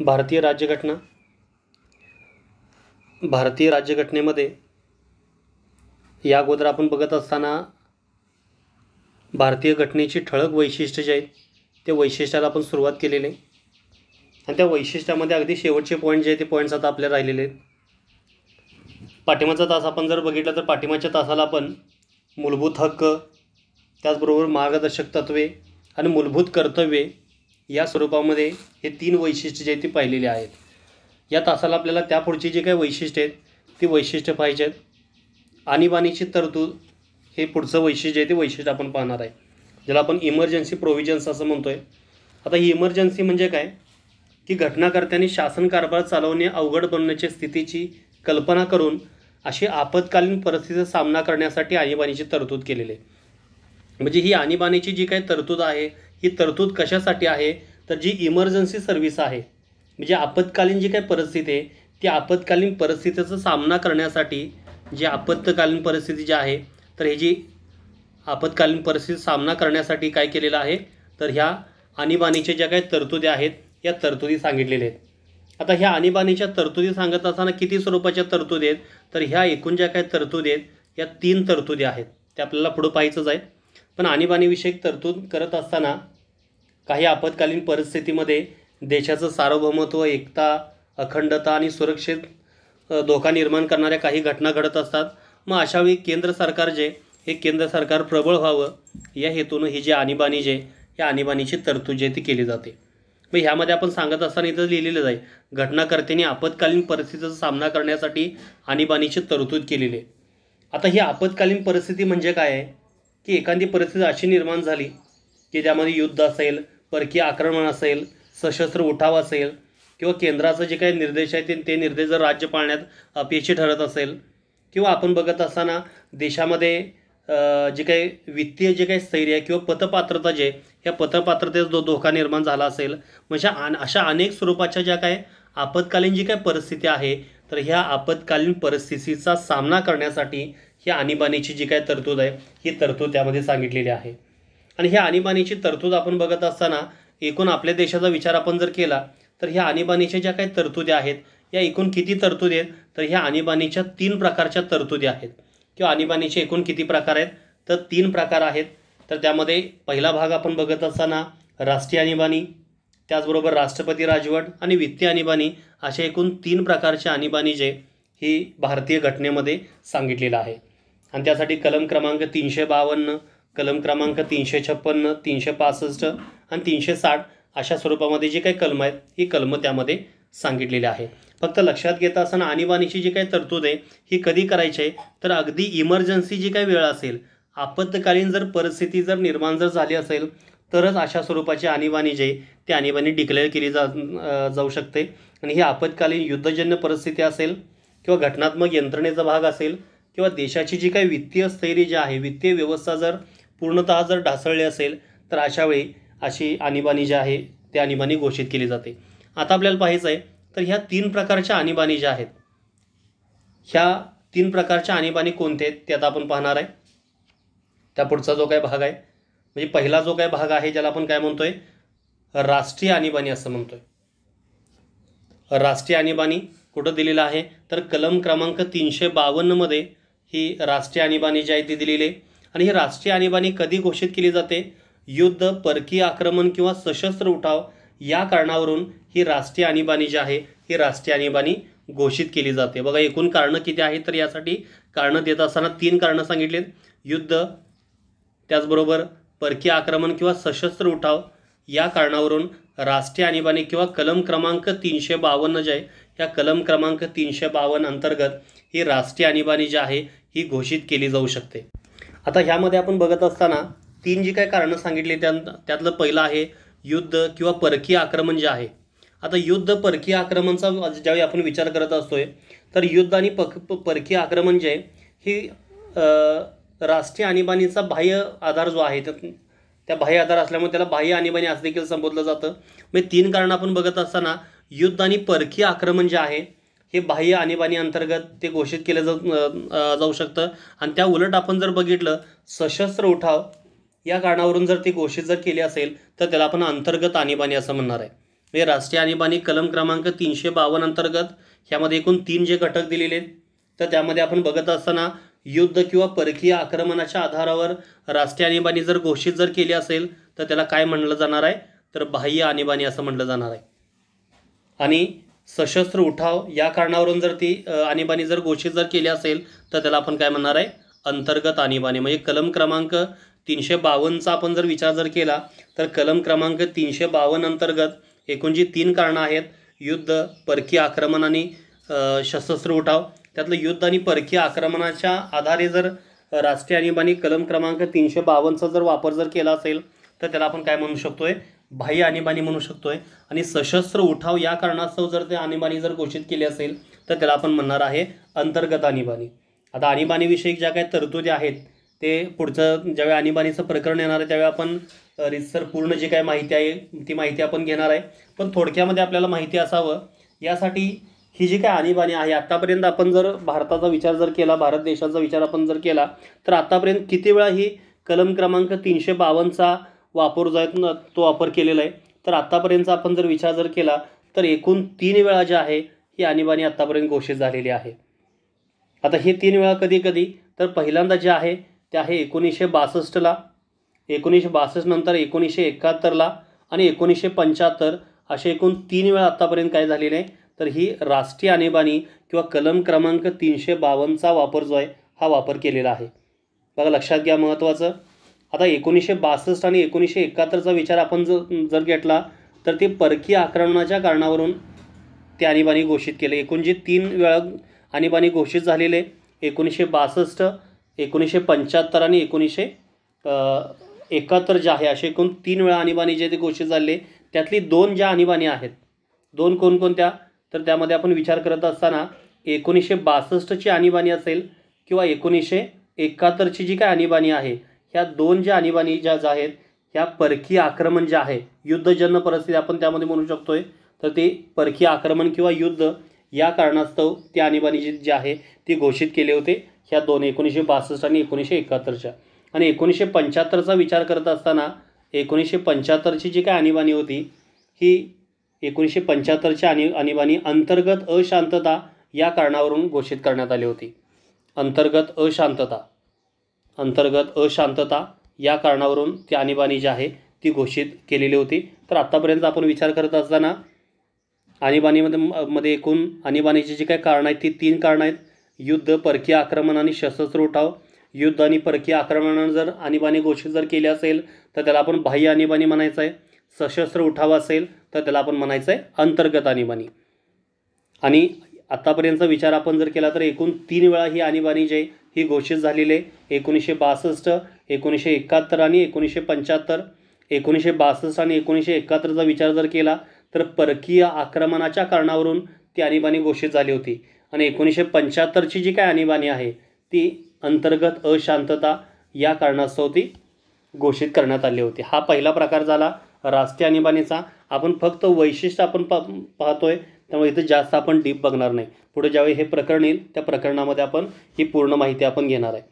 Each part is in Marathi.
भारतीय राज्यघटना. भारतीय राज्यघटनेमध्ये या अगोदर आपण बघत असताना भारतीय घटनेची ठळक वैशिष्ट्ये जे आहेत ते वैशिष्ट्याला आपण सुरुवात केलेली आहे आणि त्या वैशिष्ट्यामध्ये अगदी शेवटचे पॉईंट जे आहेत ते पॉईंट्स आता आपल्याला राहिलेले आहेत. पाठिंबाचा तास आपण जर बघितला तर पाठिंबाच्या तासाला आपण मूलभूत हक्क, त्याचबरोबर मार्गदर्शक तत्त्वे आणि मूलभूत कर्तव्ये या स्वरूपामध्ये हे 3 वैशिष्ट्ये जे आहेत ती पाहिलेली आहेत. या तासाला आपल्याला त्यापुढची जी काही वैशिष्ट्ये आहेत ती वैशिष्ट्ये पाहिजे आहेत. आणीबाणीची तरतूद हे पुढचं वैशिष्ट्य आहे ते वैशिष्ट्य आपण पाहणार आहे, ज्याला आपण इमर्जन्सी प्रोव्हिजन्स असं म्हणतो आहे. आता ही इमर्जन्सी म्हणजे काय की घटनाकर्त्यांनी शासन कारभार चालवणे अवघड बनण्याच्या स्थितीची कल्पना करून अशी आपत्कालीन परिस्थितीचा सामना करण्यासाठी आणीबाणीची तरतूद केलेली आहे. म्हणजे ही आणीबाणीची जी काही तरतूद आहे ही तरतूद कशासाठी आहे तर जी इमर्जन्सी सर्व्हिस आहे, म्हणजे आपत्कालीन जी काही परिस्थिती आहे ती आपत्कालीन परिस्थितीचा सामना करण्यासाठी, जी आपत्कालीन परिस्थिती जी आहे तर ही जी आपत्कालीन परिस्थिती सामना करण्यासाठी काय केलेलं आहे तर ह्या आणीबाणीच्या ज्या काही तरतुदी आहेत या तरतुदी सांगितलेल्या आहेत. आता ह्या आणीबाणीच्या तरतुदी सांगत असताना किती स्वरूपाच्या तरतुदी आहेत तर ह्या एकूण ज्या काही तरतुदी आहेत या 3 तरतुदी आहेत, ते आपल्याला पुढं पाहायचंच आहे. पण आणीबाणीविषयक तरतूद करत असताना काही आपत्कालीन परिस्थितीमध्ये देशाचं सार्वभौमत्व, एकता, अखंडता आणि सुरक्षेत धोका निर्माण करणाऱ्या काही घटना घडत असतात. मग अशावेळी केंद्र सरकार जे हे केंद्र सरकार प्रबळ व्हावं या हेतूनं ही जी आणीबाणी जे या आणीबाणीची तरतूद जी ती केली जाते. मग ह्यामध्ये आपण सांगत असताना इथं लिहिलेलं आहे घटनाकर्त्यांनी आपत्कालीन परिस्थितीचा सामना करण्यासाठी आणीबाणीची तरतूद केलेली आहे. आता ही आपत्कालीन परिस्थिती म्हणजे काय आहे की एखादी परिस्थिती अशी निर्माण झाली की ज्यामध्ये युद्ध असेल, परकीय आक्रमण असेल, सशस्त्र उठाव असेल किंवा केंद्राचं जे काही निर्देश आहे ते निर्देश जर राज्य पाळण्यात अपयशी ठरत असेल किंवा आपण बघत असताना देशामध्ये जे काही वित्तीय जे काही स्थैर्य आहे किंवा पतपात्रता जे या पतपात्रतेचा जो धोका निर्माण झाला असेल, म्हणजे अशा अनेक स्वरूपाच्या ज्या काय आपत्कालीन जी काही परिस्थिती आहे तर ह्या आपत्कालीन परिस्थितीचा सामना करण्यासाठी ही आणीबाणीची जी काही तरतूद आहे ही तरतूद त्यामध्ये सांगितलेली आहे. आणि ह्या आणीबाणीची तरतूद आपण बघत असताना एकूण आपल्या देशाचा विचार आपण जर केला तर ह्या आणीबाणीच्या ज्या काही तरतुदी आहेत या एकूण किती तरतुदी आहेत तर ह्या आणीबाणीच्या 3 प्रकारच्या तरतुदी आहेत. किंवा आणीबाणीचे एकूण किती प्रकार आहेत तर 3 प्रकार आहेत. तर त्यामध्ये पहिला भाग आपण बघत असताना राष्ट्रीय आणीबाणी, त्याचबरोबर राष्ट्रपती राजवट आणि वित्तीय आणीबाणी अशा एकूण 3 प्रकारच्या आणीबाणी जे ही भारतीय घटनेमध्ये सांगितलेलं आहे. आणि त्यासाठी कलम क्रमांक 352, कलम क्रमांक 356, 365 आणि 360 अशा स्वरूपामध्ये जी काही कलम आहेत ही कलमं त्यामध्ये सांगितलेली आहे. फक्त लक्षात घेता असताना आणीबाणीची जी काही तरतूद आहे ही कधी करायची आहे तर अगदी इमर्जन्सी जी काही वेळ असेल, आपत्कालीन जर परिस्थिती जर निर्माण जर झाली असेल तरच अशा स्वरूपाची आणीबाणी जे ती आणीबाणी डिक्लेअर केली जाऊ शकते. आणि ही आपत्कालीन युद्धजन्य परिस्थिती असेल किंवा घटनात्मक यंत्रणेचा भाग असेल किंवा देशाची जी काही वित्तीय स्थैर्य जी आहे, वित्तीय व्यवस्था जर पूर्णतः जर ढासळली असेल तर अशावेळी अशी आणीबाणी जी आहे ती आणीबाणी घोषित केली जाते. आता आपल्याला पाहायचं आहे तर ह्या 3 प्रकारच्या आणीबाणी ज्या आहेत ह्या 3 प्रकारच्या आणीबाणी कोणत्या आहेत ते आता आपण पाहणार आहे. त्या पुढचा जो काही भाग आहे म्हणजे पहिला जो काही भाग आहे ज्याला आपण काय म्हणतोय राष्ट्रीय आणीबाणी असं म्हणतोय. राष्ट्रीय आणीबाणी कुठं दिलेलं आहे तर कलम क्रमांक 352 मध्ये ही राष्ट्रीय आणीबाणी जी आहे ती दिलेली आहे. आणि ही राष्ट्रीय आणीबाणी कधी घोषित केली जाते युद्ध, परकीय आक्रमण किंवा सशस्त्र उठाव या कारणावरून ही राष्ट्रीय आणीबाणी जी आहे ही राष्ट्रीय आणीबाणी घोषित केली जाते. बघा एकूण कारणं किती आहेत तर यासाठी कारणं देत असताना 3 कारणं सांगितलीत. युद्ध, त्याचबरोबर परकीय आक्रमण किंवा सशस्त्र उठाव या कारणावरून राष्ट्रीय आणीबाणी किंवा कलम क्रमांक 352 जे आहे या कलम क्रमांक 352 अंतर्गत ही राष्ट्रीय आणीबाणी जी आहे ही घोषित केली जाऊ शकते. आता ह्यामध्ये आपण बघत असताना 3 जी काही कारणं सांगितली त्यातलं पहिलं आहे युद्ध किंवा परकीय आक्रमण जे आहे. आता युद्ध, परकीय आक्रमणचा ज्यावेळी आपण विचार करत असतोय तर युद्ध आणि परकीय आक्रमण जे ही राष्ट्रीय आणीबाणीचा बाह्य आधार जो आहे त्या बाह्य आधार असल्यामुळे त्याला बाह्य आणीबाणी असं देखील संबोधलं जातं. म्हणजे 3 कारणं आपण बघत असताना युद्ध आणि परकीय आक्रमण जे आहे हे बाह्य आणीबाणी अंतर्गत ते घोषित केलं जाऊ शकतं. आणि त्या उलट आपण जर बघितलं सशस्त्र उठाव या कारणावरून जर ती घोषित जर केली असेल तर त्याला आपण अंतर्गत आणीबाणी असं म्हणणार आहे. म्हणजे राष्ट्रीय आणीबाणी कलम क्रमांक 352 अंतर्गत ह्यामध्ये एकूण 3 जे घटक दिलेले आहेत, तर त्यामध्ये आपण बघत असताना युद्ध किंवा परकीय आक्रमणाच्या आधारावर राष्ट्रीय आणीबाणी जर घोषित जर केली असेल तर त्याला काय म्हणलं जाणार आहे, तर बाह्य आणीबाणी असं म्हणलं जाणार आहे. आणि सशस्त्र उठाव या कारणावरून जर ती आणीबाणी जर घोषित जर केली असेल तर त्याला आपण काय म्हणणार आहे, अंतर्गत आणीबाणी. म्हणजे कलम क्रमांक 352चा आपण जर विचार जर केला तर कलम क्रमांक 352 अंतर्गत एकूण जी 3 कारणं आहेत, युद्ध, परकीय आक्रमण आणि सशस्त्र उठाव, त्यातलं युद्ध आणि परकीय आक्रमणाच्या आधारे जर राष्ट्रीय आणीबाणी कलम क्रमांक 352चा जर वापर जर केला असेल तर त्याला आपण काय म्हणू शकतोय, बाह्य आणीबाणी म्हणू शकतोय. आणि सशस्त्र उठाव या कारणास्तव जर ते आणीबाणी जर घोषित केली असेल तर त्याला आपण म्हणणार आहे अंतर्गत आणीबाणी. आता आणीबाणीविषयी ज्या काही तरतुदी आहेत ते पुढचं ज्यावेळी आणीबाणीचं प्रकरण येणार आहे त्यावेळी आपण रितसर पूर्ण जी काही माहिती आहे ती माहिती आपण घेणार आहे. पण थोडक्यामध्ये आपल्याला माहिती असावं यासाठी ही जी काय आणीबाणी आहे, आत्तापर्यंत आपण जर भारताचा विचार जर केला, भारत देशाचा विचार आपण जर केला तर आत्तापर्यंत किती वेळा ही कलम क्रमांक 352चा वापर जो आहे तो वापर केलेला आहे, तर आत्तापर्यंतचा आपण जर विचार जर केला तर एकूण 3 वेळा जे आहे ही आणीबाणी आत्तापर्यंत घोषित झालेली आहे. आता हे 3 वेळा कधी कधी, तर पहिल्यांदा जे आहे ते आहे 1962ला, 1962 नंतर 1971ला आणि 1975, असे एकूण 3 वेळा आत्तापर्यंत काय झालेले आहे, तर ही राष्ट्रीय आणीबाणी किंवा कलम क्रमांक 352चा वापर जो आहे हा वापर केलेला आहे. बघा लक्षात घ्या महत्त्वाचं. आता 1962 आणि 1971चा विचार आपण जर घेतला तर ते परकीय आक्रमणाच्या कारणावरून ते आणीबाणी घोषित केले. एकूण जे 3 वेळा आणीबाणी घोषित झालेले 1962, 1975 आणि 1971 जे आहे, असे एकूण 3 वेळा आणीबाणी जे ते घोषित झाले. त्यातली 2 ज्या आणीबाणी आहेत, 2 कोणकोणत्या, तर त्यामध्ये आपण विचार करत असताना 1962ची आणीबाणी असेल किंवा 1971ची जी काय आणीबाणी आहे, ह्या 2 ज्या आणीबाणी ज्या आहेत ह्या परकीय आक्रमण जे आहे, युद्धजन्य परिस्थिती आपण त्यामध्ये म्हणू शकतोय, तर ते परकीय आक्रमण किंवा युद्ध या कारणास्तव ती आणीबाणी जी आहे ती घोषित केले होते. ह्या 2 1962 आणि 1971च्या. आणि 1975चा विचार करत असताना 1975ची जी काय आणीबाणी होती ही 1975ची आणीबाणी अंतर्गत अशांतता या कारणावरून घोषित करण्यात आली होती. अंतर्गत अशांतता या कारणावरून ती आणीबाणी जी आहे ती घोषित केलेली होती. तर आत्तापर्यंत आपण विचार करत असताना आणीबाणीमध्ये एकूण आणीबाणीची जी काही कारणं आहेत ती 3 कारणं आहेत, युद्ध, परकीय आक्रमण आणि सशस्त्र उठाव. युद्ध आणि परकीय आक्रमणानं जर आणीबाणी घोषित जर केली असेल तर त्याला आपण बाह्य आणीबाणी म्हणायचं आहे. सशस्त्र उठाव असेल तर त्याला आपण म्हणायचं आहे अंतर्गत आणीबाणी. आणि आत्तापर्यंतचा विचार आपण जर केला तर एकूण 3 वेळा ही आणीबाणी जी आहे ही घोषित झालेली आहे. 1962, 1971 आणि 1975. 1962 आणि 1971चा विचार जर केला तर परकीय आक्रमणाच्या कारणावरून ती आणीबाणी घोषित झाली होती. आणि 1975ची जी काय आणीबाणी आहे ती अंतर्गत अशांतता या कारणास्तव ती घोषित करण्यात आली होती. हा पहिला प्रकार झाला राष्ट्रीय आणीबाणीचा. आपण फक्त वैशिष्ट्य आपण पाहतोय, त्यामुळे इथं जास्त आपण डीप बघणार नाही. पुढे ज्यावेळी हे प्रकरण येईल त्या प्रकरणामध्ये आपण ही पूर्ण माहिती आपण घेणार आहे.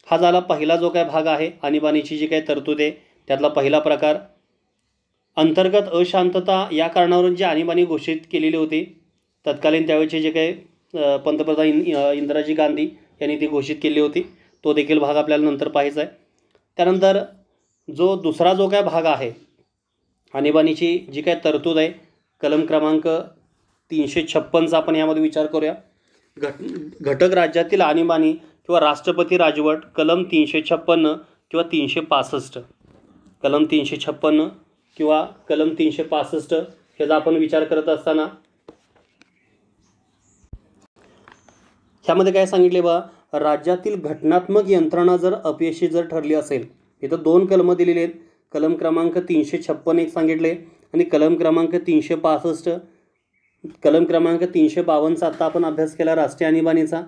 हा झाला पहिला जो काय भाग आहे आणीबाणीची जी काही तरतूद आहे त्यातला पहिला प्रकार. अंतर्गत अशांतता या कारणावरून जी आणीबाणी घोषित केलेली होती तत्कालीन त्यावेळेचे जे काही पंतप्रधान इंदिराजी गांधी यांनी ती घोषित केली होती, तो देखील भाग आपल्याला नंतर पाहायचा आहे. त्यानंतर जो दुसरा जो काय भाग आहे आणीबाणीची जी काय तरतूद आहे कलम क्रमांक 356चा आपण यामध्ये विचार करूया. घटक राज्यातील आणीबाणी किंवा राष्ट्रपती राजवट कलम 356 किंवा 365. कलम 356 किंवा कलम 365 ह्याचा आपण विचार करत असताना ह्यामध्ये काय सांगितले बा, राज्यातील घटनात्मक यंत्रणा जर अपयशी जर ठरली असेल, इथं 2 कलमं दिलेली आहेत. कलम क्रमांक 356 एक सांगितले आणि कलम क्रमांक 365. कलम क्रमांक 352चा आता आपण अभ्यास केला राष्ट्रीय आणीबाणीचा.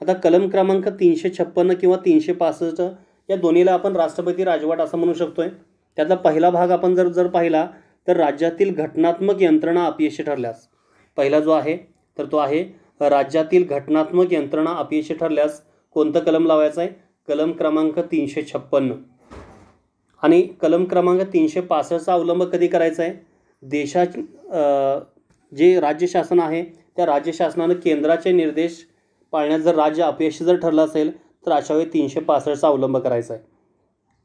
आता कलम क्रमांक 356 किंवा 365 या दोन्हीला आपण राष्ट्रपती राजवट असं म्हणू शकतोय. त्यातला पहिला भाग आपण जर पाहिला तर राज्यातील घटनात्मक यंत्रणा अपयशी ठरल्यास, पहिला जो आहे तर तो आहे राज्यातील घटनात्मक यंत्रणा अपयशी ठरल्यास कोणतं कलम लावायचं आहे, कलम क्रमांक 356. आणि कलम क्रमांक 365चा अवलंब कधी करायचा आहे, देशा जे राज्य शासन आहे त्या राज्य शासनानं केंद्राचे निर्देश पाळण्यात जर राज्य अपयशी जर ठरलं असेल तर अशा वेळी 365चा अवलंब करायचा आहे.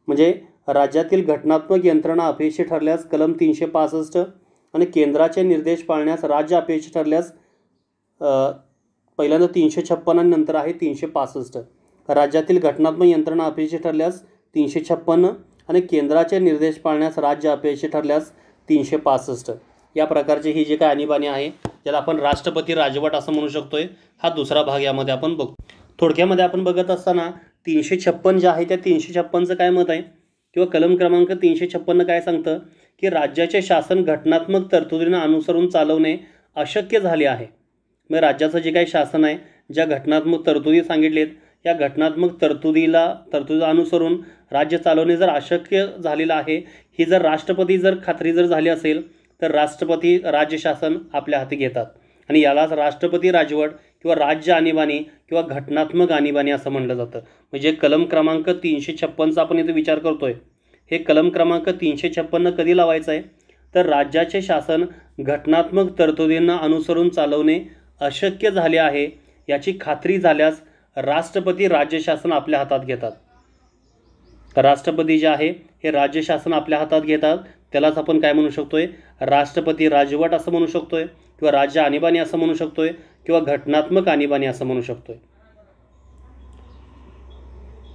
म्हणजे राज्यातील घटनात्मक यंत्रणा अपयशी ठरल्यास कलम 365 आणि केंद्राचे निर्देश पाळण्यास राज्य अपयशी ठरल्यास पहिल्यांदा 356 आणि नंतर आहे 365. राज्यातील घटनात्मक यंत्रणा अपयशी ठरल्यास 356 आणि केंद्राचे निर्देश पाळण्यास राज्य अपयशी ठरल्यास 365. या प्रकारची ही जी काय आणीबाणी आहे ज्याला आपण राष्ट्रपती राजवट असं म्हणू शकतोय, हा दुसरा भाग यामध्ये आपण बघू. थोडक्यामध्ये आपण बघत असताना 356 जे आहे त्या 356चं काय मत आहे किंवा कलम क्रमांक 356 काय सांगतं की राज्याचे शासन घटनात्मक तरतुदींना अनुसरून चालवणे अशक्य झाले आहे. मग राज्याचं जे काही शासन आहे, ज्या घटनात्मक तरतुदी सांगितलेत या घटनात्मक तरतुदीला अनुसरून राज्य चालवणे जर अशक्य झालेलं आहे, ही जर राष्ट्रपती जर खात्री जर झाली असेल तर राष्ट्रपती राज्य शासन आपल्या हाती घेतात आणि यालाच राष्ट्रपती राजवट किंवा राज्य आणीबाणी किंवा घटनात्मक आणीबाणी असं म्हटलं जातं. म्हणजे कलम क्रमांक 356चा आपण इथे विचार करतोय, हे कलम क्रमांक 356 कधी लावायचं आहे तर राज्याचे शासन घटनात्मक तरतुदींना अनुसरून चालवणे अशक्य झाले आहे याची खात्री झाल्यास राष्ट्रपती राज्य शासन आपल्या हातात घेतात. राष्ट्रपती जे आहे हे राज्य शासन आपल्या हातात घेतात, त्यालाच आपण काय म्हणू शकतोय, राष्ट्रपती राजवट असं म्हणू शकतोय किंवा राज्य आणीबाणी असं म्हणू शकतोय किंवा घटनात्मक आणीबाणी असं म्हणू शकतोय.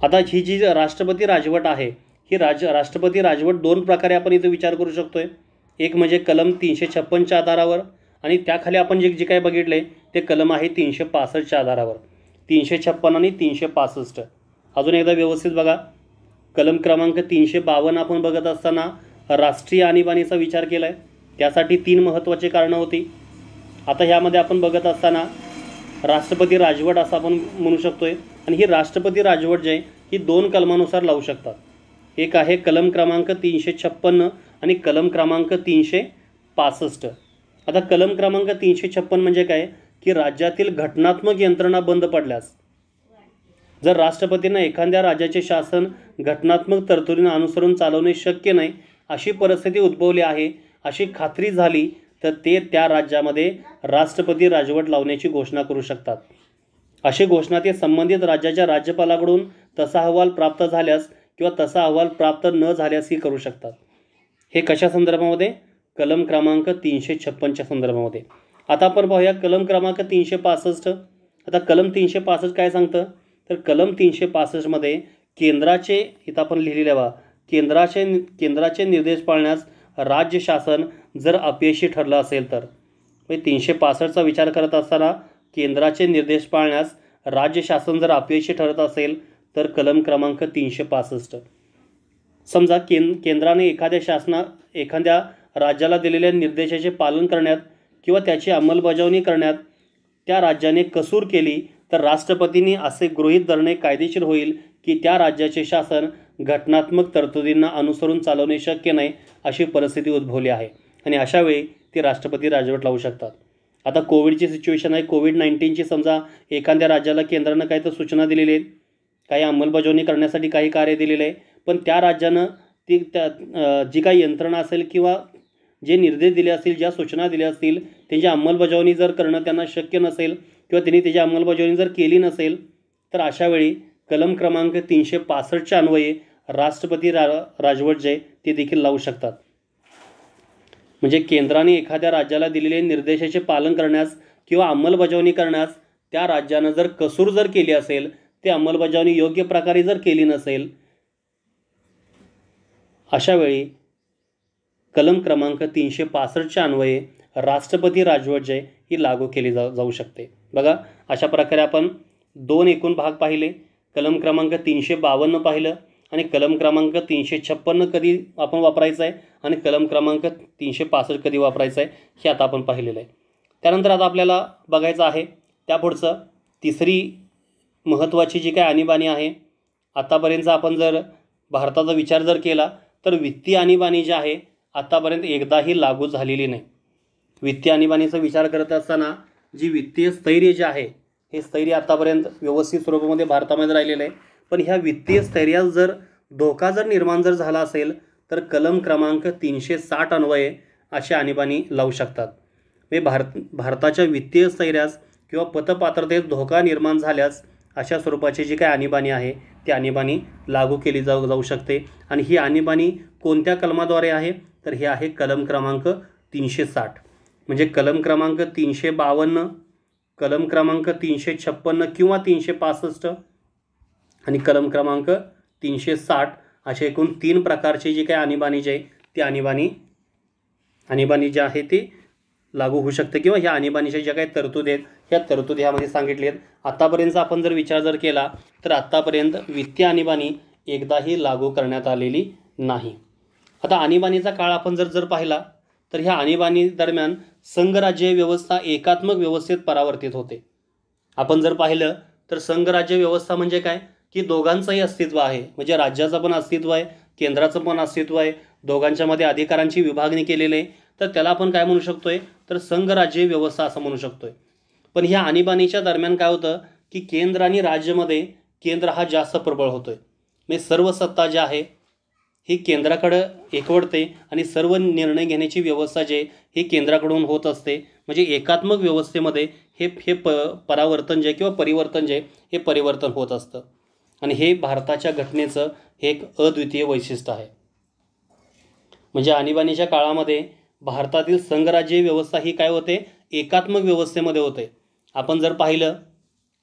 आता ही जी राष्ट्रपती राजवट आहे ही राष्ट्रपती राजवट दोन प्रकारे आपण इथे विचार करू शकतोय. एक म्हणजे कलम 356च्या आधारावर आणि त्याखाली आपण जे काय बघितले ते कलम आहे 365च्या आधारावर. 356 आणि 365. अजून एकदा व्यवस्थित बघा, कलम क्रमांक 352 आपण बघत असताना राष्ट्रीय आणीबाणीचा विचार केला आहे, त्यासाठी 3 महत्त्वाची कारणं होती. आता ह्यामध्ये आपण बघत असताना राष्ट्रपती राजवट असं आपण म्हणू शकतोय आणि ही राष्ट्रपती राजवट जे आहे ही 2 कलमानुसार लावू शकतात. एक आहे कलम क्रमांक 356 आणि कलम क्रमांक 365. आता कलम क्रमांक 356 म्हणजे काय की राज्यातील घटनात्मक यंत्रणा बंद पडल्यास जर राष्ट्रपतींना एखाद्या राज्याचे शासन घटनात्मक तरतुदींना अनुसरून चालवणे शक्य नाही अशी परिस्थिती उद्भवली आहे अशी खात्री झाली तर ते त्या राज्यामध्ये राष्ट्रपती राजवट लावण्याची घोषणा करू शकतात. अशी घोषणा ते संबंधित राज्याच्या राज्यपालाकडून तसा अहवाल प्राप्त झाल्यास किंवा तसा अहवाल प्राप्त न झाल्यासही करू शकतात. हे कशा संदर्भामध्ये, कलम क्रमांक 356च्या संदर्भामध्ये. आता आपण पाहूया कलम क्रमांक 365. आता कलम 365 काय सांगतं तर कलम 365 केंद्राचे, इथं आपण लिहिलेलं बा, केंद्राचे निर्देश पाळण्यास राज्य शासन जर अपयशी ठरलं असेल तर, 365चा विचार करत असताना केंद्राचे निर्देश पाळण्यास राज्य शासन जर अपयशी ठरत असेल तर कलम क्रमांक 365. समजा केंद्राने एखाद्या राज्याला दिलेल्या निर्देशाचे पालन करण्यात किंवा त्याची अंमलबजावणी करण्यात त्या राज्याने कसूर केली तर राष्ट्रपतींनी असे गृहीत धरणे कायदेशीर होईल की त्या राज्याचे शासन घटनात्मक तरतुदींना अनुसरून चालवणे शक्य नाही अशी परिस्थिती उद्भवली आहे आणि अशा वेळी ते राष्ट्रपती राजवट लावू शकतात. आता कोविडची सिच्युएशन आहे, कोविड-19ची समजा एखाद्या राज्याला केंद्रानं काही तर सूचना दिलेली आहेत, काही अंमलबजावणी करण्यासाठी काही कार्य दिलेलं आहे, पण त्या राज्यानं जी काही यंत्रणा असेल किंवा जे निर्देश दिले असतील, ज्या सूचना दिल्या असतील त्याची अंमलबजावणी जर करणं त्यांना शक्य नसेल किंवा त्यांनी त्याची अंमलबजावणी जर केली नसेल तर अशा वेळी कलम क्रमांक 365च्या अन्वये राष्ट्रपती राजवट जे ते देखील लावू शकतात. म्हणजे केंद्राने एखाद्या राज्याला दिलेले निर्देशाचे पालन करण्यास किंवा अंमलबजावणी करण्यास त्या राज्यानं जर कसूर जर केली असेल, ते अंमलबजावणी योग्य प्रकारे जर केली नसेल, अशा वेळी कलम क्रमांक 365च्या अन्वये राष्ट्रपती राजवट जे ही लागू केली जाऊ शकते. बघा, अशा प्रकारे आपण 2 एकूण भाग पाहिले. कलम क्रमांक 352 पाहिलं आणि कलम क्रमांक 356 कधी आपण वापरायचं आहे आणि कलम क्रमांक 365 कधी वापरायचं आहे हे आता आपण पाहिलेलं आहे. त्यानंतर आता आपल्याला बघायचं आहे त्यापुढचं तिसरी महत्त्वाची जी काय आणीबाणी आहे. आतापर्यंत आपण जर भारताचा विचार जर केला तर वित्तीय आणीबाणी जी आहे आतापर्यंत एकदाही लागू झालेली नाही. वित्तीय आणीबाणीचा विचार करत असताना जी वित्तीय स्थैर्य जे आहे हे स्थैर्य आतापर्यंत व्यवस्थित स्वरूपामध्ये भारतामध्ये राहिलेलं आहे, पण ह्या वित्तीय स्थैर्यात जर धोका जर निर्माण जर झाला असेल तर कलम क्रमांक 360 अन्वये अशी आणीबाणी लावू शकतात. म्हणजे भारताच्या वित्तीय स्थैर्यास किंवा पतपात्रतेत धोका निर्माण झाल्यास अशा स्वरूपाची जी काही आणीबाणी आहे ती आणीबाणी लागू केली जाऊ शकते. आणि ही आणीबाणी कोणत्या कलमाद्वारे आहे, तर हे आहे कलम क्रमांक 360. म्हणजे कलम क्रमांक 352, कलम क्रमांक 356 किंवा 365 आणि कलम क्रमांक 360 असे एकूण 3 प्रकारची जी काही आणीबाणी जी आहे ती आणीबाणी जी आहे ती लागू होऊ शकते किंवा ह्या आणीबाणीच्या ज्या काही तरतुदी आहेत ह्या तरतुदी ह्यामध्ये सांगितली आहेत. आत्तापर्यंत आपण जर विचार केला तर आत्तापर्यंत वित्तीय आणीबाणी एकदाही लागू करण्यात आलेली नाही. आता आणीबाणीचा काळ आपण जर पाहिला तर ह्या आणीबाणी दरम्यान संघराज्य व्यवस्था एकात्मक व्यवस्थेत परावर्तित होते. आपण जर पाहिलं तर संघराज्य व्यवस्था म्हणजे काय की दोघांचंही अस्तित्व आहे. म्हणजे राज्याचं पण अस्तित्व आहे, केंद्राचं पण अस्तित्व आहे, दोघांच्यामध्ये अधिकारांची विभागणी केलेली आहे. तर त्याला आपण काय म्हणू शकतोय तर संघराज्य व्यवस्था असं म्हणू शकतोय. पण ह्या आणीबाणीच्या दरम्यान काय होतं की केंद्र आणि राज्यामध्ये केंद्र हा जास्त प्रबळ होतोय. म्हणजे सर्व सत्ता जी आहे ही केंद्राकडे एकवटते आणि सर्व निर्णय घेण्याची व्यवस्था जे ही केंद्राकडून होत असते. म्हणजे एकात्मक व्यवस्थेमध्ये हे परावर्तन जे किंवा परिवर्तन जे हे परिवर्तन होत असतं. आणि हे भारताच्या घटनेचं हे एक अद्वितीय वैशिष्ट्य आहे. म्हणजे आणीबाणीच्या काळामध्ये भारतातील संघराज्य व्यवस्था ही काय होते एकात्मक व्यवस्थेमध्ये होते. आपण जर पाहिलं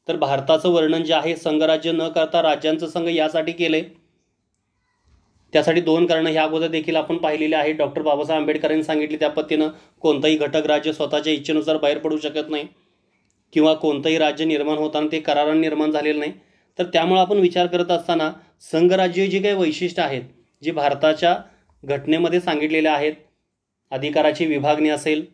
तर भारताचं वर्णन जे आहे संघराज्य न करता राज्यांचं संघ यासाठी केले, त्यासाठी 2 कारणं ह्या अगोदर देखील आपण पाहिलेली आहे. डॉक्टर बाबासाहेब आंबेडकरांनी सांगितले त्या पद्धतीनं कोणतंही घटक राज्य स्वतःच्या इच्छेनुसार बाहेर पडू शकत नाही किंवा कोणतंही राज्य निर्माण होताना ते कराराने निर्माण झालेलं नाही. तर त्यामुळे आपण विचार करत असताना संघराज्य जी काही वैशिष्ट्य आहेत जी भारताच्या घटनेमध्ये सांगितलेले आहेत, अधिकाराची विभागणी असेल,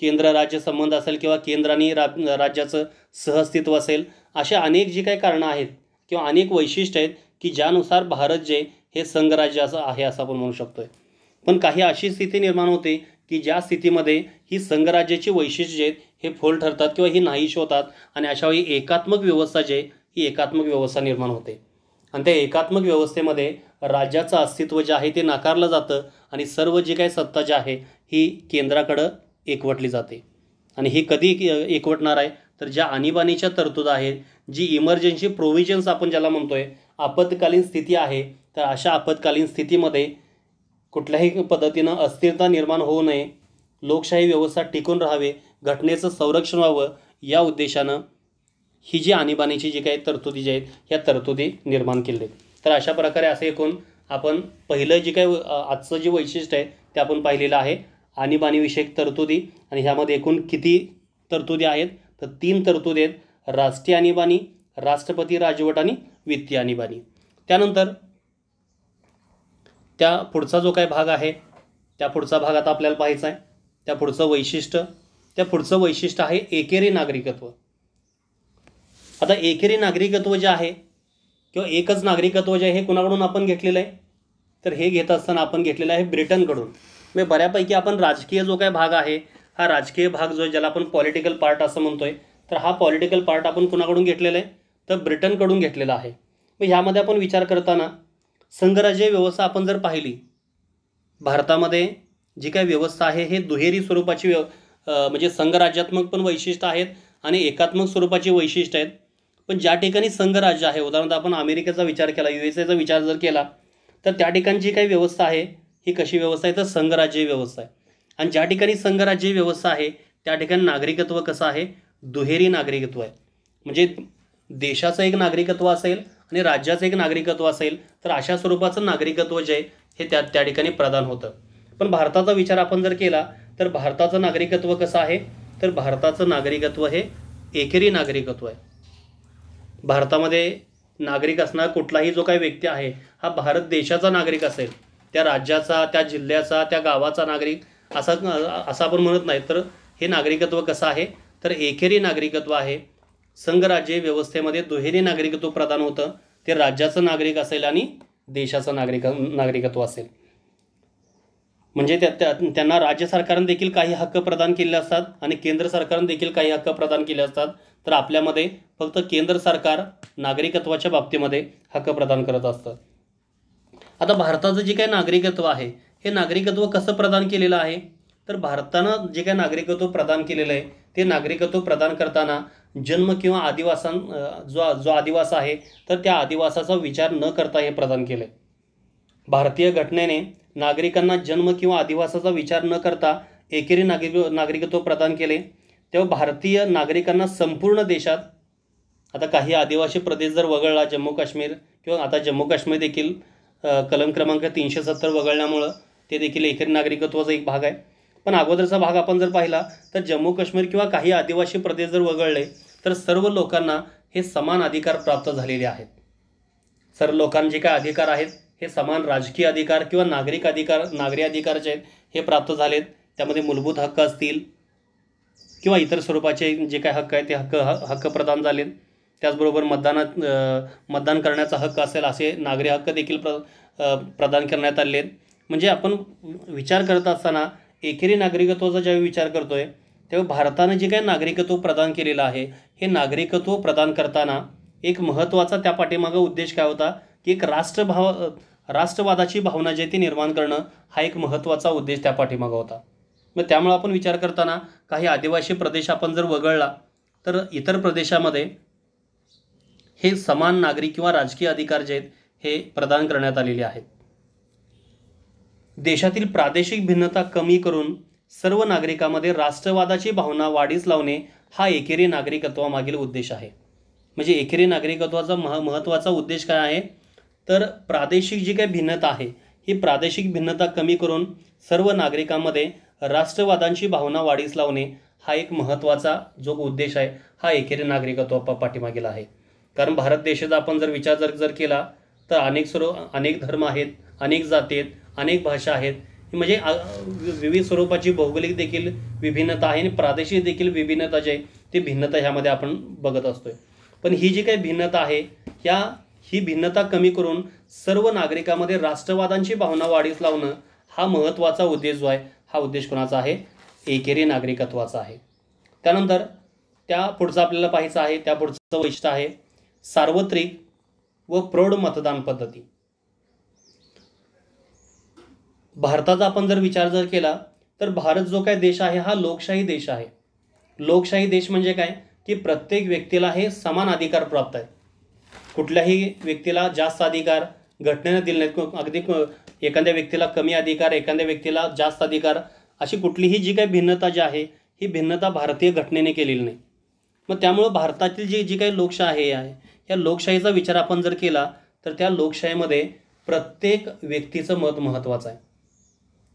केंद्र राज्य संबंध असेल किंवा केंद्र आणि राज्याचं सहअस्तित्व असेल, अशा अनेक जी काही कारणं आहेत किंवा अनेक वैशिष्ट्य आहेत की ज्यानुसार भारत जे हे संघराज्य असं आहे असं आपण म्हणू शकतोय. पण काही अशी स्थिती निर्माण होते की ज्या स्थितीमध्ये ही संघराज्याची वैशिष्ट्ये आहेत हे फोल ठरतात किंवा ही नाहीशी होतात आणि अशावेळी एकात्मक व्यवस्था जे ही एकात्मक व्यवस्था निर्माण होते. आणि त्या एकात्मक व्यवस्थेमध्ये राज्याचं अस्तित्व जे आहे ते नाकारलं जातं आणि सर्व जी काही सत्ता जी आहे ही केंद्राकडं एकवटली जाते. आणि ही कधी एकवटणार आहे तर ज्या आणीबाणीच्या तरतुदी आहेत, जी इमर्जन्सी प्रोव्हिजन्स आपण ज्याला म्हणतोय, आपत्कालीन स्थिती आहे, तर अशा आपत्कालीन स्थितीमध्ये कुठल्याही पद्धतीनं अस्थिरता निर्माण होऊ नये, लोकशाही व्यवस्था टिकून राहावे, घटनेचं संरक्षण व्हावं या उद्देशानं ही जी आणीबाणीची जी काही तरतुदी जी आहेत ह्या तरतुदी निर्माण केल्या. तर अशा प्रकारे असे एकूण आपण पहिलं जे काही आजचं जे वैशिष्ट्य आहे ते आपण पाहिलेलं आहे आणीबाणीविषयक तरतुदी. आणि ह्यामध्ये एकूण किती तरतुदी आहेत तर 3 तरतुदी आहेत, राष्ट्रीय आणीबाणी, राष्ट्रपती राजवट आणि वित्तीय आणीबाणी. त्यानंतर त्या पुढचा जो काही भाग आहे त्या पुढचा भाग आता आपल्याला पाहायचा आहे. त्या पुढचं वैशिष्ट्य आहे एकेरी नागरिकत्व. आता एकेरी नागरिकत्व जे आहे किंवा एकच नागरिकत्व जे आहे हे कुणाकडून आपण घेतलेलं आहे तर हे घेत असताना आपण घेतलेलं आहे ब्रिटनकडून. म्हणजे बऱ्यापैकी आपण राजकीय जो काही भाग आहे हा राजकीय भाग जो ज्याला आपण पॉलिटिकल पार्ट असं म्हणतोय, तर हा पॉलिटिकल पार्ट आपण कुणाकडून घेतलेला आहे तर ब्रिटनकडून घेतलेला आहे. मग ह्यामध्ये आपण विचार करताना संघराज्य व्यवस्था आपण जर पाहिली, भारतामध्ये जी काही व्यवस्था आहे हे दुहेरी स्वरूपाची म्हणजे संघराज्यात्मक पण वैशिष्ट्य आहेत आणि एकात्मक स्वरूपाची वैशिष्ट्य आहेत. पण ज्या ठिकाणी संघराज्य आहे, उदाहरणार्थ आपण अमेरिकेचा विचार केला, USA चा विचार जर केला तर त्या ठिकाणची काही व्यवस्था आहे ही कशी व्यवस्था आहे तर संघराज्य व्यवस्था आहे. आणि ज्या ठिकाणी संघराज्य व्यवस्था आहे त्या ठिकाणी नागरिकत्व कसं आहे दुहेरी नागरिकत्व आहे. म्हणजे देशाचं एक नागरिकत्व असेल आणि राज्याचं एक नागरिकत्व असेल तर अशा स्वरूपाचं नागरिकत्व जे आहे हे त्या ठिकाणी प्रदान होतं. पण भारताचा विचार आपण जर केला तर भारताचं नागरिकत्व कसं आहे तर भारताचं नागरिकत्व हे एकेरी नागरिकत्व आहे. भारतामध्ये नागरिक असणारा कुठलाही जो काही व्यक्ती आहे हा भारत देशाचा नागरिक असेल, त्या राज्याचा, त्या जिल्ह्याचा, त्या गावाचा नागरिक असं आपण म्हणत नाही. तर हे नागरिकत्व कसं आहे तर एकेरी नागरिकत्व आहे. संघराज्य व्यवस्थेमध्ये दुहेरी नागरिकत्व प्रदान होतं, ते राज्याचं नागरिक असेल आणि देशाचं नागरिकत्व असेल. म्हणजे त्यांना राज्य सरकारने देखील काही हक्क प्रदान केले असतात आणि केंद्र सरकारने देखील काही हक्क प्रदान केले असतात. तर आपल्यामध्ये फक्त केंद्र सरकार नागरिकत्वाच्या बाबतीमध्ये हक्क प्रदान करत असतं. आता भारताचं जे काही नागरिकत्व आहे हे नागरिकत्व कसं प्रदान केलेलं आहे तर भारतानं जे काही नागरिकत्व प्रदान केलेलं आहे ते नागरिकत्व प्रदान करताना जन्म किंवा जो आदिवास आहे तर त्या आदिवासाचा विचार न करता हे प्रदान केलं आहे. भारतीय घटनेने नागरिकांना जन्म किंवा आदिवासाचा विचार न करता एकेरी नागरिकत्व प्रदान केले. तेव्हा भारतीय नागरिकांना संपूर्ण देशात, आता काही आदिवासी प्रदेश जर वगळला, जम्मू काश्मीर किंवा आता जम्मू काश्मीर देखील कलम क्रमांक 370 वगळल्यामुळं ते देखील एकेरी नागरिकत्वाचा एक भाग आहे. पण अगोदरचा भाग आपण जर पाहिला तर जम्मू काश्मीर किंवा काही आदिवासी प्रदेश जर वगळले तर सर्व लोकांना हे समान अधिकार प्राप्त झालेले आहेत. सर्व लोकांचे जे काय अधिकार आहेत हे समान राजकीय अधिकार किंवा नागरी अधिकार जे आहेत हे प्राप्त झालेत. त्यामध्ये मूलभूत हक्क असतील किंवा इतर स्वरूपाचे जे काय हक्क आहेत ते हक्क प्रदान झालेत. त्याचबरोबर मतदान करण्याचा हक्क असेल असे नागरी हक्क देखील प्रदान करण्यात आले आहेत. म्हणजे आपण विचार करत असताना एकेरी नागरिकत्वाचा ज्यावेळी विचार करतोय तेव्हा भारतानं जे काही नागरिकत्व प्रदान केलेलं आहे हे नागरिकत्व प्रदान करताना एक महत्त्वाचा त्या पाठीमागं उद्देश काय होता की एक राष्ट्रवादाची भावना जे ती निर्माण करणं हा एक महत्त्वाचा उद्देश त्या पाठीमागं होता. मग त्यामुळे आपण विचार करताना काही आदिवासी प्रदेश आपण जर वगळला तर इतर प्रदेशामध्ये हे समान नागरी किंवा राजकीय अधिकार जे आहेत हे प्रदान करण्यात आलेले आहेत. देशातील प्रादेशिक भिन्नता कमी करून सर्व नागरिकांमध्ये राष्ट्रवादाची भावना वाढीस लावणे हा एकेरी नागरिकत्वामागील उद्देश आहे. म्हणजे एकेरी नागरिकत्वाचा महत्त्वाचा उद्देश काय आहे तर प्रादेशिक जी काही भिन्नता आहे ही प्रादेशिक भिन्नता कमी करून सर्व नागरिकांमध्ये राष्ट्रवादाची भावना वाढीस लावणे हा एक महत्त्वाचा जो उद्देश आहे हा एकेरी नागरिकत्वा पाठीमागील आहे. कारण भारत देशाचा आपण जर विचार जर केला तर अनेक धर्म आहेत, अनेक जाती आहेत, अनेक भाषा आहेत. म्हणजे विविध स्वरूपाची भौगोलिक देखील विभिन्नता आहे आणि प्रादेशिक देखील विभिन्नता जी आहे ती भिन्नता ह्यामध्ये आपण बघत असतोय. पण ही जी काही भिन्नता आहे ही भिन्नता कमी करून सर्व नागरिकांमध्ये राष्ट्रवादाची भावना वाढीस लावणं हा महत्त्वाचा उद्देश जो आहे हा उद्देश कोणाचा आहे एकेरी नागरिकत्वाचा आहे. त्यानंतर त्या पुढचं आपल्याला पाहायचं आहे, त्या पुढचं वैशिष्ट्य आहे सार्वत्रिक व प्रौढ मतदान पद्धती. भारताचा आपण जर विचार केला तर भारत जो काय देश आहे हा लोकशाही देश आहे. लोकशाही देश म्हणजे काय की प्रत्येक व्यक्तीला हे समान अधिकार प्राप्त आहे. कुठल्याही व्यक्तीला जास्त अधिकार घटनेनं दिले नाहीत. अगदी एखाद्या व्यक्तीला कमी अधिकार, एखाद्या व्यक्तीला जास्त अधिकार, अशी कुठलीही जी काही भिन्नता जी आहे ही भिन्नता भारतीय घटनेने केलेली नाही. मग त्यामुळं भारतातील जी काही लोकशाही आहे या लोकशाहीचा विचार आपण जर केला तर त्या लोकशाहीमध्ये प्रत्येक व्यक्तीचं मत महत्त्वाचं आहे.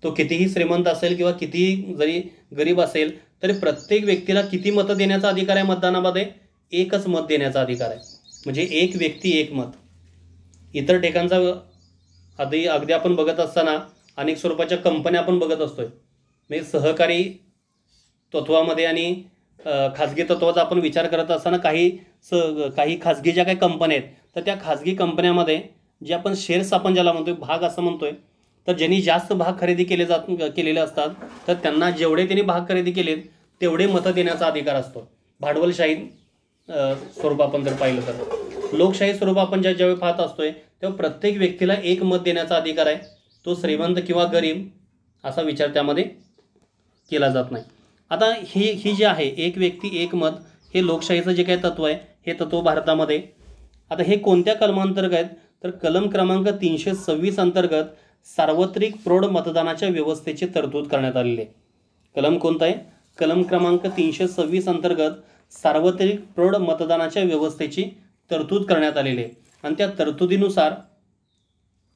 तो कितीही श्रीमंत असेल किंवा कितीही जरी गरीब असेल तरी प्रत्येक व्यक्तीला किती मतं देण्याचा अधिकार आहे मतदानामध्ये? एकच मत देण्याचा अधिकार आहे. म्हणजे एक व्यक्ती एक मत. इतर ठिकाणचा अगदी आपण बघत असताना अनेक स्वरूपाच्या कंपन्या आपण बघत असतोय. म्हणजे सहकारी तत्वामध्ये आणि खाजगी तत्वाचा आपण विचार करत असताना काही खाजगी ज्या काही कंपन्या आहेत तर त्या खाजगी कंपन्यामध्ये जे आपण शेअर्स आपण ज्याला म्हणतोय, भाग असं म्हणतोय, तर ज्यांनी जास्त भाग खरेदी केलेले असतात तर त्यांना जेवढे त्यांनी भाग खरेदी केलेत तेवढे मतं देण्याचा अधिकार असतो. भांडवलशाही स्वरूप आपण जर पाहिलं तर लोकशाही स्वरूप आपण ज्यावेळी पाहत असतोय तेव्हा प्रत्येक व्यक्तीला एक मत देण्याचा अधिकार आहे. तो श्रीमंत किंवा गरीब असा विचार त्यामध्ये केला जात नाही. आता ही जी आहे एक व्यक्ती एक मत हे लोकशाहीचं जे काही तत्व आहे हे तत्व भारतामध्ये आता हे कोणत्या कलमांतर्गत तर कलम क्रमांक 326 अंतर्गत सार्वत्रिक प्रौढ मतदानाच्या व्यवस्थेची तरतूद करण्यात आलेली आहे. कलम कोणता आहे? कलम क्रमांक 326 अंतर्गत सार्वत्रिक प्रौढ मतदानाच्या व्यवस्थेची तरतूद करण्यात आलेली आहे. आणि त्या तरतुदीनुसार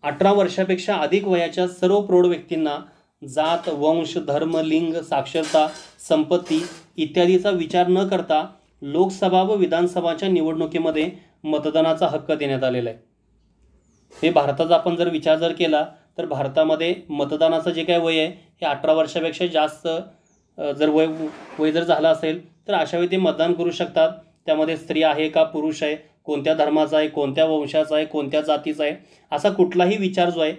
18 वर्षापेक्षा अधिक वयाच्या सर्व प्रौढ व्यक्तींना जात, वंश, धर्म, लिंग, साक्षरता, संपत्ती इत्यादीचा विचार न करता लोकसभा व विधानसभाच्या निवडणुकीमध्ये मतदानाचा हक्क देण्यात आलेला आहे. हे भारताचा आपण जर विचार केला तर भारतामध्ये मतदानाचं जे काय वय आहे हे 18 वर्षापेक्षा जास्त जर वय जर झालं असेल तर अशावेळी ते मतदान करू शकतात. त्यामध्ये स्त्री आहे का पुरुष आहे, कोणत्या धर्माचा आहे, कोणत्या वंशाचा आहे, कोणत्या जातीचा आहे, असा कुठलाही विचार जो आहे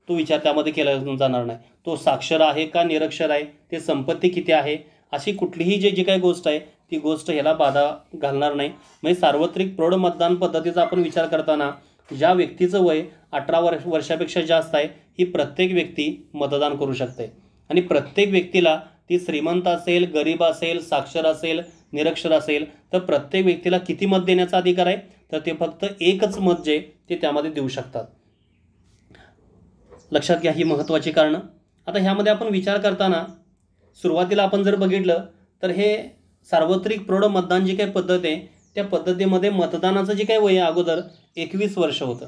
तो विचार त्यामध्ये केला जाणार नाही. तो साक्षर आहे का निरक्षर आहे, ते संपत्ती किती आहे, अशी कुठलीही जी काही गोष्ट आहे ती गोष्ट ह्याला बाधा घालणार नाही. म्हणजे सार्वत्रिक प्रौढ मतदान पद्धतीचा आपण विचार करताना ज्या व्यक्तीचं वय 18 वर्षापेक्षा जास्त आहे ही प्रत्येक व्यक्ती मतदान करू शकते. आणि प्रत्येक व्यक्तीला, ती श्रीमंत असेल, गरीब असेल, साक्षर असेल, निरक्षर असेल, तर प्रत्येक व्यक्तीला किती मत देण्याचा अधिकार आहे, तर ते फक्त एकच मत जे ते त्यामध्ये देऊ शकतात. लक्षात घ्या ही महत्त्वाची कारणं. आता ह्यामध्ये आपण विचार करताना सुरुवातीला आपण जर बघितलं तर हे सार्वत्रिक प्रौढ मतदान जी काही पद्धत आहे त्या पद्धतीमध्ये मतदानाचं जे काही वय अगोदर 21 वर्ष होतं.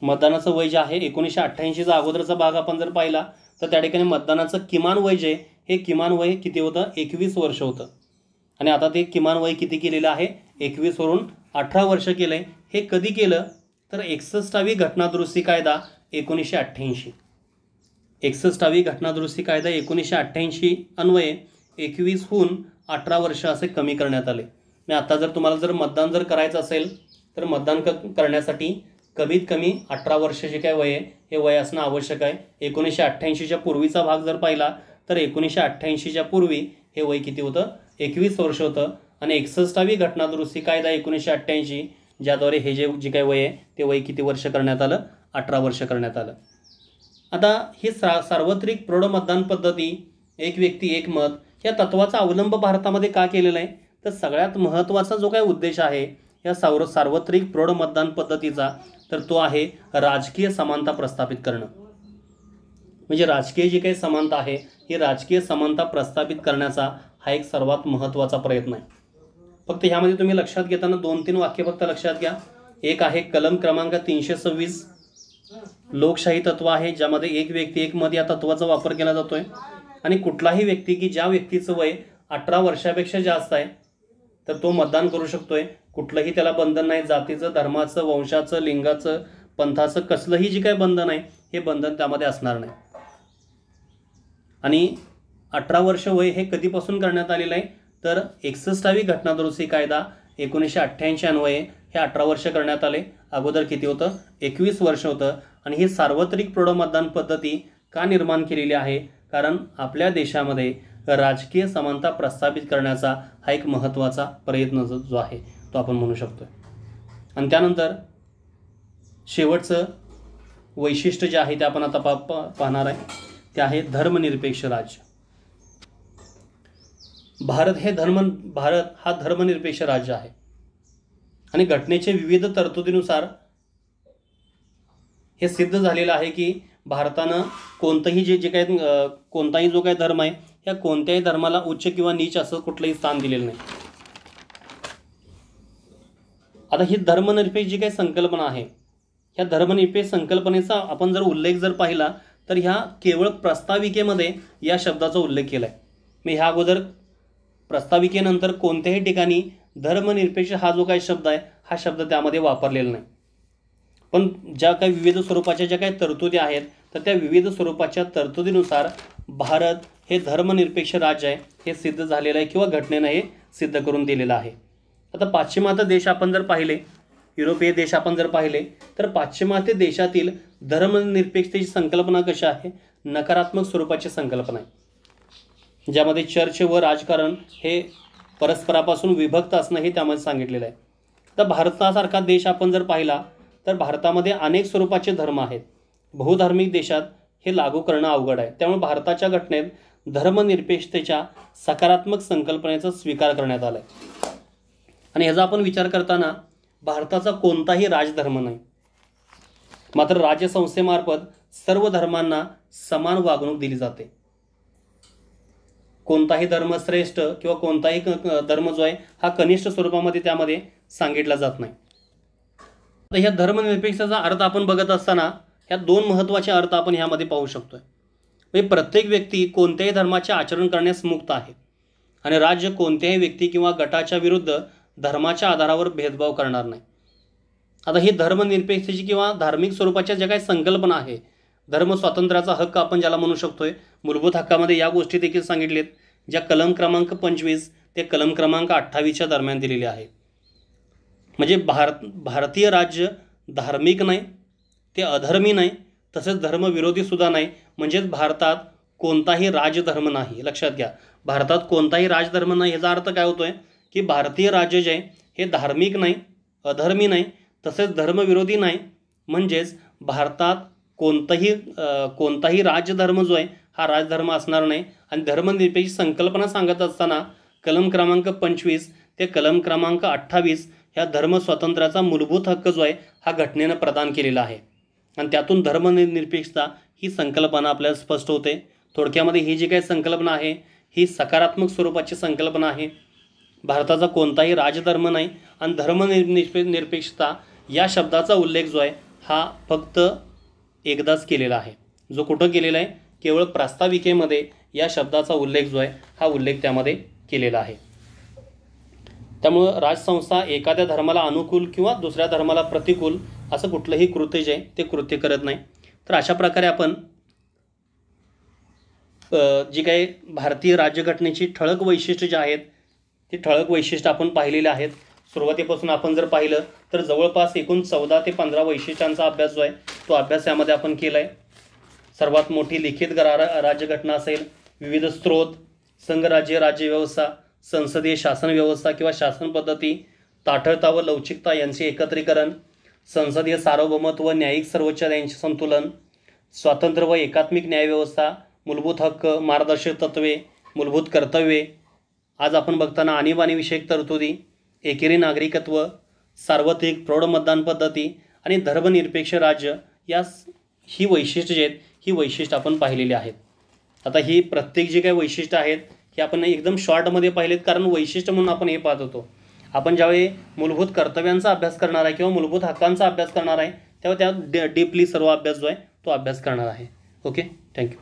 मतदानाचं वय जे आहे 1988चा अगोदरचा भाग आपण जर पाहिला तर त्या ठिकाणी मतदानाचं किमान वय जे हे किमान वय किती होतं, 21 वर्ष होतं. आणि आता ते किमान वय किती केलेलं आहे, 21 वरून 18 वर्ष केलं आहे. हे कधी केलं तर 61वी घटनादुरुस्ती कायदा 1988. 61वी घटनादुरुस्ती कायदा 1988 अन्वये 21हून 18 वर्ष असे कमी करण्यात आले. मी आता जर तुम्हाला जर मतदान जर करायचं असेल तर मतदान करण्यासाठी कमीत कमी 18 वर्ष जे काय वय आहे हे वय असणं आवश्यक आहे. 1988च्या पूर्वीचा भाग जर पाहिला तर 1988च्या पूर्वी हे वय किती होतं, 21 वर्ष होतं. आणि 61वी घटनादुरुस्ती कायदा 1988 ज्याद्वारे हे जे काही वय आहे ते वय किती वर्ष करण्यात आलं, 18 वर्ष करण्यात आलं. आता ही सार्वत्रिक प्रौढ मतदान पद्धती, एक व्यक्ती एक मत या तत्वाचा अवलंब भारतामध्ये का केलेला आहे, तर सगळ्यात महत्त्वाचा जो काही उद्देश आहे या सार्वत्रिक प्रौढ मतदान पद्धतीचा तर तो आहे राजकीय समानता प्रस्थापित करणं. म्हणजे राजकीय जी काही समानता आहे ही राजकीय समानता प्रस्थापित करण्याचा हा एक सर्वात महत्त्वाचा प्रयत्न आहे. फक्त ह्यामध्ये तुम्ही लक्षात घेताना 2-3 वाक्य फक्त लक्षात घ्या. एक आहे कलम क्रमांक 326 लोकशाही तत्व आहे, ज्यामध्ये एक व्यक्ती एक मत या तत्वाचा वापर केला जातोय. आणि कुठलाही व्यक्ती की ज्या व्यक्तीचं वय 18 वर्षापेक्षा जास्त आहे तर तो मतदान करू शकतोय. कुठलंही त्याला बंधन नाही, जातीचं, धर्माचं, वंशाचं, लिंगाचं, पंथाचं कसलंही जे काही बंधन आहे हे बंधन त्यामध्ये असणार नाही. आणि 18 वर्ष वय हे कधीपासून करण्यात आलेलं आहे तर 61वी घटनादुरुस्ती कायदा 1988 अन्वये हे 18 वर्ष करण्यात आले. अगोदर किती होतं, 21 वर्ष होतं. आणि ही सार्वत्रिक प्रौढ मतदान पद्धती का निर्माण केलेली आहे, कारण आपल्या देशामध्ये राजकीय समानता प्रस्थापित करण्याचा हा एक महत्त्वाचा प्रयत्न जो आहे तो आपण म्हणू शकतो. आणि त्यानंतर शेवटचं वैशिष्ट्य जे आहे ते आपण आता पाहणार आहे ते आहे धर्मनिरपेक्ष राज्य. भारत हा धर्मनिरपेक्ष राज्य आहे आणि घटनेचे विविध तरतुदीनुसार हे सिद्ध झालेलं आहे की भारतानं कोणतंही जे काही कोणताही जो काही धर्म आहे या कोणत्याही धर्माला उच्च किंवा नीच असं कुठलंही स्थान दिलेलं नाही. आता ही धर्मनिरपेक्ष जी काही संकल्पना आहे ह्या धर्मनिरपेक्ष संकल्पनेचा आपण जर उल्लेख जर पाहिला तर ह्या केवळ प्रस्ताविकेमध्ये या शब्दाचा उल्लेख केला आहे. मी ह्या अगोदर प्रस्ताविकेनंतर कोणत्याही ठिकाणी धर्मनिरपेक्ष हा जो काही शब्द आहे हा शब्द त्यामध्ये वापरलेला नाही. पण ज्या काही विविध स्वरूपाच्या ज्या काही तरतुदी आहेत तर त्या विविध स्वरूपाच्या तरतुदीनुसार भारत हे धर्मनिरपेक्ष राज्य आहे हे सिद्ध झालेलं आहे किंवा घटनेनं हे सिद्ध करून दिलेलं आहे. आता पाश्चिमात्य देश आपण जर पाहिले, युरोपीय देश आपण जर पाहिले तर पाश्चिमात्य देशातील धर्मनिरपेक्षतेची संकल्पना कशी आहे, नकारात्मक स्वरूपाची संकल्पना आहे, ज्यामध्ये चर्च व राजकारण हे परस्परापासून विभक्त असणं हे त्यामध्ये सांगितलेलं आहे. तर भारतासारखा देश आपण जर पाहिला तर भारतामध्ये अनेक स्वरूपाचे धर्म आहेत. बहुधार्मिक देशात हे लागू करणं अवघड आहे. त्यामुळे भारताच्या घटनेत धर्मनिरपेक्षतेच्या सकारात्मक संकल्पनेचा स्वीकार करण्यात आला आहे. आणि ह्याचा आपण विचार करताना भारताचा कोणताही राजधर्म नाही, मात्र राज्यसंस्थेमार्फत सर्व धर्मांना समान वागणूक दिली जाते. कोणताही धर्म श्रेष्ठ किंवा कोणताही धर्म जो आहे हा कनिष्ठ स्वरूपामध्ये त्यामध्ये सांगितला जात नाही. तर ह्या धर्मनिरपेक्षतेचा अर्थ आपण बघत असताना ह्या 2 महत्त्वाचे अर्थ आपण ह्यामध्ये पाहू शकतोय. म्हणजे प्रत्येक व्यक्ती कोणत्याही धर्माचे आचरण करण्यास मुक्त आहे आणि राज्य कोणत्याही व्यक्ती किंवा गटाच्या विरुद्ध धर्माच्या आधारावर भेदभाव करणार नाही. आता ही धर्मनिरपेक्षतेची किंवा धार्मिक स्वरूपाच्या ज्या काही संकल्पना आहे, धर्म स्वातंत्र्याचा हक्क आपण ज्याला म्हणू शकतोय, मूलभूत हक्कामध्ये या गोष्टी देखील सांगितलेत ज्या कलम क्रमांक 25 ते कलम क्रमांक 28च्या दरम्यान दिलेली आहे. म्हणजे भारतीय राज्य धार्मिक नाही, ते अधर्मी नाही, तसेच धर्मविरोधीसुद्धा नाही. म्हणजेच भारतात कोणताही राजधर्म नाही. लक्षात घ्या, भारतात कोणताही राजधर्म नाही याचा अर्थ काय होतोय की भारतीय राज्य जे आहे हे धार्मिक नाही, अधर्मी नाही, तसेच धर्मविरोधी नाही. म्हणजेच भारतात कोणताही राजधर्म जो आहे हा राजधर्म असणार नाही. आणि धर्मनिरपेक्ष संकल्पना सांगत असताना कलम क्रमांक 25 ते कलम क्रमांक 28 ह्या धर्मस्वातंत्र्याचा मूलभूत हक्क जो आहे हा घटनेनं प्रदान केलेला आहे. आणि त्यातून धर्मनिरपेक्षता ही संकल्पना आपल्याला स्पष्ट होते. थोडक्यामध्ये ही जी काही संकल्पना आहे ही सकारात्मक स्वरूपाची संकल्पना आहे. भारताचा कोणताही राजधर्म नाही आणि धर्मनिरपेक्षता या शब्दाचा उल्लेख जो आहे हा फक्त एकदाच केलेला आहे. जो कुठं केलेला आहे? केवळ प्रास्ताविकेमध्ये या शब्दाचा उल्लेख जो आहे हा उल्लेख त्यामध्ये केलेला आहे. त्यामुळं राजसंस्था एखाद्या धर्माला अनुकूल किंवा दुसऱ्या धर्माला प्रतिकूल असं कुठलंही कृत्य जे आहे ते कृत्य करत नाही. तर अशा प्रकारे आपण जी काही भारतीय राज्यघटनेची ठळक वैशिष्ट्ये जी आहेत ती ठळक वैशिष्ट्य आपण पाहिलेली आहेत. सुरुवातीपासून आपण जर पाहिलं तर जवळपास एकूण 14 ते 15 वैशिष्ट्यांचा अभ्यास जो आहे तो अभ्यास यामध्ये आपण केला आहे. सर्वात मोठी लिखित राज्यघटना असेल, विविध स्रोत, संघराज्य राज्यव्यवस्था, संसदीय शासन व्यवस्था किंवा शासन पद्धती, ताठरता व लवचिकता यांचे एकत्रीकरण, संसदीय सार्वभौमत्व, न्यायिक सर्वोच्च यांचे संतुलन, स्वातंत्र्य व एकात्मिक न्यायव्यवस्था, मूलभूत हक्क, मार्गदर्शक तत्त्वे, मूलभूत कर्तव्ये, आज आपण बघताना आणीबाणीविषयक तरतुदी, एकेरी नागरिकत्व, सार्वत्रिक प्रौढ मतदान पद्धती आणि धर्मनिरपेक्ष राज्य ही वैशिष्ट्ये जी आहेत ही वैशिष्ट्य आपण पाहिलेली आहेत. आता ही प्रत्येक जी काही वैशिष्ट्य आहेत ही आपण एकदम शॉर्टमध्ये पाहिलेत, कारण वैशिष्ट्य म्हणून आपण हे पाहत होतो. आपण ज्यावेळी मूलभूत कर्तव्यांचा अभ्यास करणार आहे किंवा मूलभूत हक्कांचा अभ्यास करणार आहे तेव्हा त्या डीपली सर्व अभ्यास जो आहे तो अभ्यास करणार आहे. Okay, thank you.